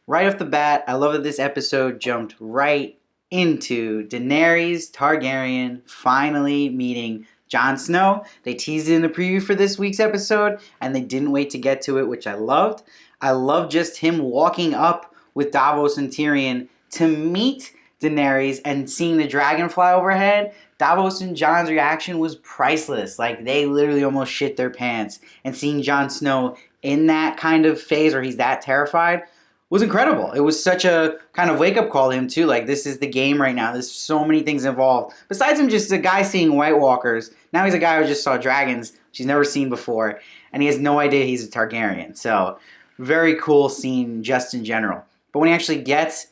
Right off the bat, I love that this episode jumped right into Daenerys Targaryen finally meeting Jon Snow. They teased it in the preview for this week's episode, and they didn't wait to get to it, which I loved. I love just him walking up with Davos and Tyrion to meet Daenerys and seeing the dragon fly overhead. Davos and Jon's reaction was priceless. Like, they literally almost shit their pants. And seeing Jon Snow in that kind of phase where he's that terrified was incredible. It was such a kind of wake up call to him too. Like, this is the game right now. There's so many things involved. Besides him just a guy seeing White Walkers, now he's a guy who just saw dragons, which he's never seen before, and he has no idea he's a Targaryen. So, very cool scene just in general. But when he actually gets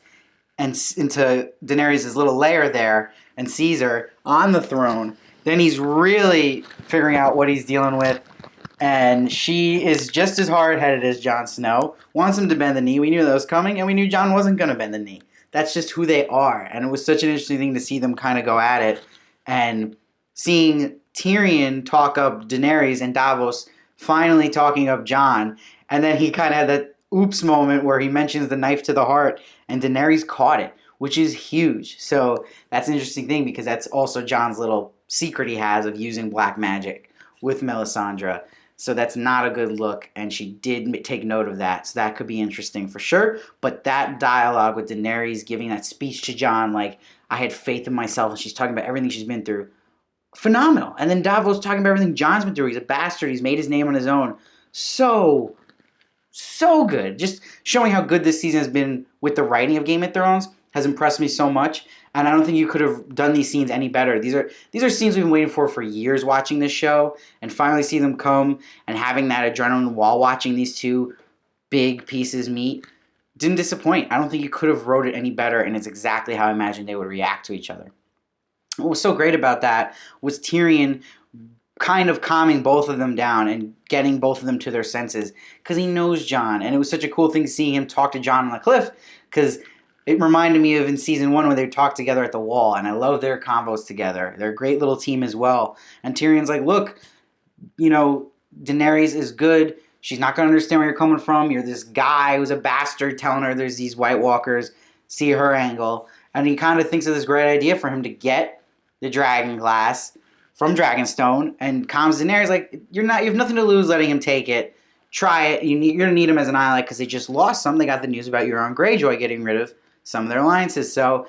into Daenerys' little lair there and sees her on the throne, then he's really figuring out what he's dealing with. And she is just as hard-headed as Jon Snow, wants him to bend the knee. We knew that was coming, and we knew Jon wasn't going to bend the knee. That's just who they are. And it was such an interesting thing to see them kind of go at it. And seeing Tyrion talk up Daenerys and Davos finally talking up Jon. And then he kind of had that oops moment where he mentions the knife to the heart, and Daenerys caught it, which is huge. So that's an interesting thing because that's also Jon's little secret he has of using black magic with Melisandre. So that's not a good look, and she did take note of that. So that could be interesting for sure. But that dialogue with Daenerys giving that speech to Jon, like, I had faith in myself, and she's talking about everything she's been through. Phenomenal. And then Davos talking about everything Jon's been through. He's a bastard. He's made his name on his own. So good. Just showing how good this season has been with the writing of Game of Thrones has impressed me so much. And I don't think you could have done these scenes any better. These are scenes we've been waiting for years watching this show, and finally see them come and having that adrenaline while watching these two big pieces meet didn't disappoint. I don't think you could have wrote it any better, and it's exactly how I imagined they would react to each other. What was so great about that was Tyrion kind of calming both of them down and getting both of them to their senses because he knows Jon. And it was such a cool thing seeing him talk to Jon on the cliff because it reminded me of in season 1 when they talked together at the wall, and I love their combos together. They're a great little team as well. And Tyrion's like, look, Daenerys is good. She's not going to understand where you're coming from. You're this guy who's a bastard telling her there's these White Walkers. See her angle. And he kind of thinks of this great idea for him to get the dragon glass from Dragonstone and calms Daenerys like, you have nothing to lose letting him take it. Try it. You're going to need him as an ally because they just lost some. They got the news about Euron Greyjoy getting rid of some of their alliances. So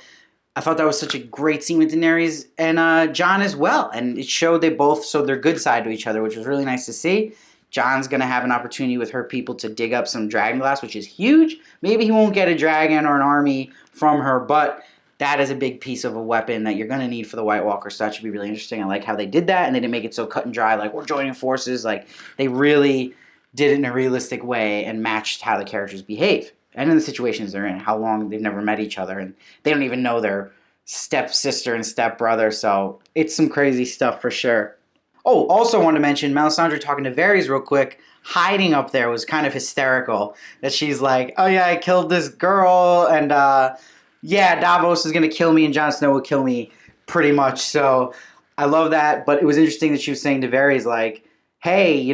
I thought that was such a great scene with Daenerys and Jon as well. And it showed they both showed their good side to each other, which was really nice to see. Jon's going to have an opportunity with her people to dig up some dragon glass, which is huge. Maybe he won't get a dragon or an army from her, but that is a big piece of a weapon that you're going to need for the White Walkers. So that should be really interesting. I like how they did that, and they didn't make it so cut and dry, like we're joining forces. Like, they really did it in a realistic way and matched how the characters behave. And in the situations they're in, how long they've never met each other, and they don't even know their stepsister and stepbrother, so it's some crazy stuff for sure. Oh, also wanted to mention, Melisandre talking to Varys real quick, hiding up there was kind of hysterical, that she's like, oh yeah, I killed this girl, and yeah, Davos is going to kill me, and Jon Snow will kill me, pretty much, so I love that, but it was interesting that she was saying to Varys, like, hey,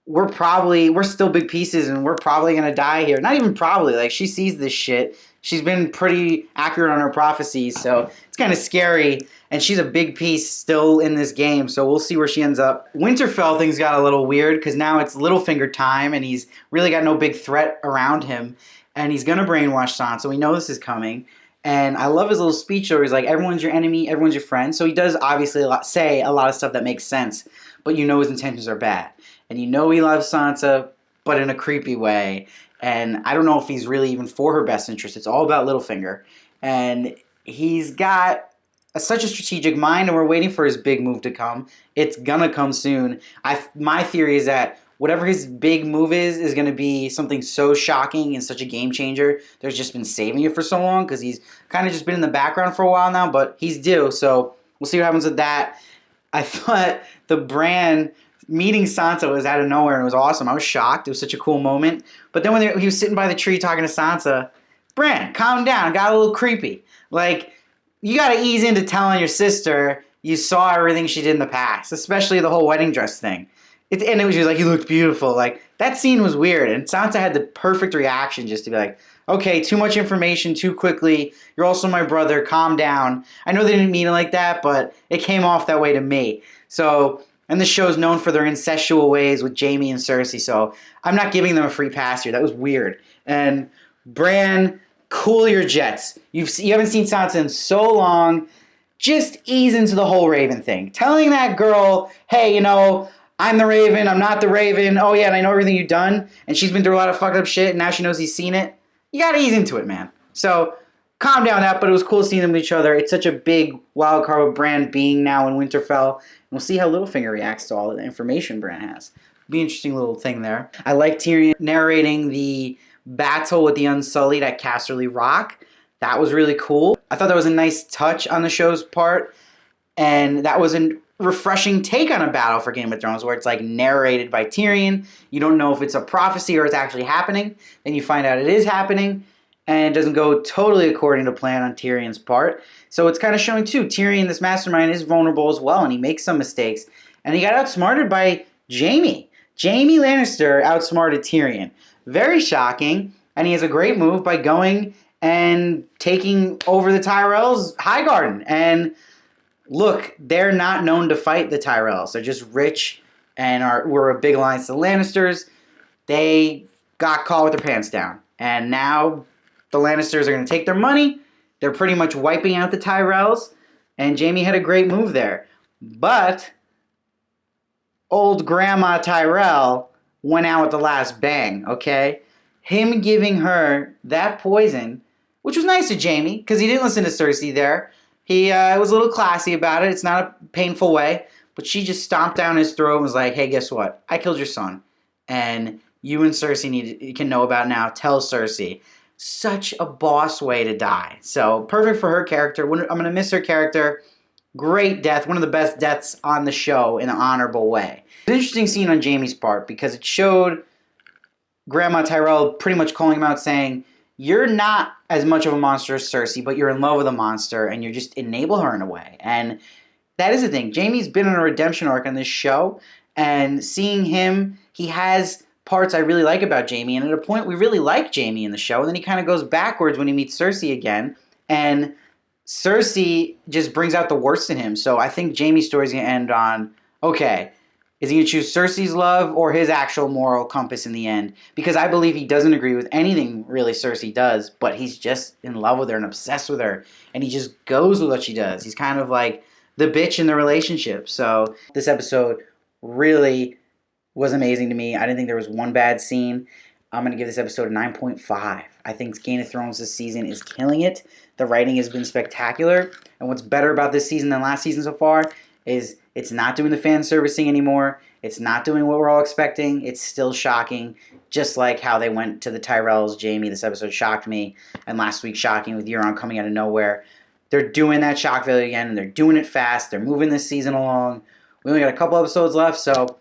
we're still big pieces and we're probably going to die here. Not even probably. Like, she sees this shit. She's been pretty accurate on her prophecies, so it's kind of scary. And she's a big piece still in this game, so we'll see where she ends up. Winterfell things got a little weird because now it's Littlefinger time and he's really got no big threat around him. And he's going to brainwash Sansa. We know this is coming. And I love his little speech where he's like, everyone's your enemy, everyone's your friend. So he does obviously say a lot of stuff that makes sense, but his intentions are bad. And he loves Sansa, but in a creepy way. And I don't know if he's really even for her best interest. It's all about Littlefinger. And he's got such a strategic mind, and we're waiting for his big move to come. It's going to come soon. My theory is that whatever his big move is going to be something so shocking and such a game changer. There's just been saving it for so long because he's kind of just been in the background for a while now, but he's due. So we'll see what happens with that. I thought the Bran meeting Sansa was out of nowhere and it was awesome. I was shocked. It was such a cool moment. But then when he was sitting by the tree talking to Sansa, Bran, calm down. It got a little creepy. Like, you got to ease into telling your sister you saw everything she did in the past, especially the whole wedding dress thing. And it was just like, you looked beautiful. Like, that scene was weird. And Sansa had the perfect reaction just to be like, okay, too much information too quickly. You're also my brother. Calm down. I know they didn't mean it like that, but it came off that way to me. So, and this show's known for their incestual ways with Jaime and Cersei. So I'm not giving them a free pass here. That was weird. And Bran, cool your jets. You haven't seen Sansa in so long. Just ease into the whole Raven thing. Telling that girl, hey, you know, I'm the Raven, I'm not the Raven. Oh, yeah, and I know everything you've done. And she's been through a lot of fucked up shit, and now she knows he's seen it. You gotta ease into it, man. So, calm down that, but it was cool seeing them with each other. It's such a big wild card with Bran being now in Winterfell. And we'll see how Littlefinger reacts to all of the information Bran has. Be an interesting little thing there. I like Tyrion narrating the battle with the Unsullied at Casterly Rock. That was really cool. I thought that was a nice touch on the show's part. And that was a refreshing take on a battle for Game of Thrones where it's like narrated by Tyrion. You don't know if it's a prophecy or it's actually happening. Then you find out it is happening. And it doesn't go totally according to plan on Tyrion's part. So it's kind of showing too, Tyrion, this mastermind, is vulnerable as well. And he makes some mistakes. And he got outsmarted by Jaime. Jaime Lannister outsmarted Tyrion. Very shocking. And he has a great move by going and taking over the Tyrells' Highgarden. And look, they're not known to fight the Tyrells. They're just rich and were a big alliance to the Lannisters. They got caught with their pants down. And now the Lannisters are going to take their money. They're pretty much wiping out the Tyrells. And Jaime had a great move there. But old Grandma Tyrell went out with the last bang, okay? Him giving her that poison, which was nice of Jaime, because he didn't listen to Cersei there. He was a little classy about it. It's not a painful way. But she just stomped down his throat and was like, hey, guess what? I killed your son. And you and Cersei can know about it now. Tell Cersei. Such a boss way to die. So perfect for her character. I'm going to miss her character. Great death. One of the best deaths on the show in an honorable way. It's an interesting scene on Jaime's part because it showed Grandma Tyrell pretty much calling him out saying, you're not as much of a monster as Cersei, but you're in love with a monster and you just enable her in a way. And that is the thing. Jaime's been on a redemption arc on this show, and seeing him, he has parts I really like about Jaime, and at a point we really like Jaime in the show, and then he kind of goes backwards when he meets Cersei again, and Cersei just brings out the worst in him. So I think Jaime's story is going to end on, okay, is he going to choose Cersei's love or his actual moral compass in the end? Because I believe he doesn't agree with anything really Cersei does, but he's just in love with her and obsessed with her, and he just goes with what she does. He's kind of like the bitch in the relationship. So this episode really was amazing to me. I didn't think there was one bad scene. I'm going to give this episode a 9.5. I think Game of Thrones this season is killing it. The writing has been spectacular. And what's better about this season than last season so far is it's not doing the fan servicing anymore. It's not doing what we're all expecting. It's still shocking, just like how they went to the Tyrells. Jaime, this episode shocked me. And last week, shocking with Euron coming out of nowhere. They're doing that shock value again, and they're doing it fast. They're moving this season along. We only got a couple episodes left, so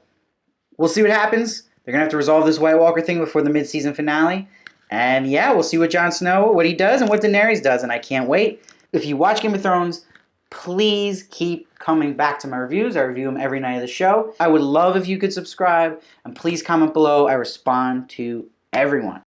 we'll see what happens. They're going to have to resolve this White Walker thing before the mid-season finale. And yeah, we'll see what Jon Snow, what he does, and what Daenerys does, and I can't wait. If you watch Game of Thrones, please keep coming back to my reviews. I review them every night of the show. I would love if you could subscribe, and please comment below. I respond to everyone.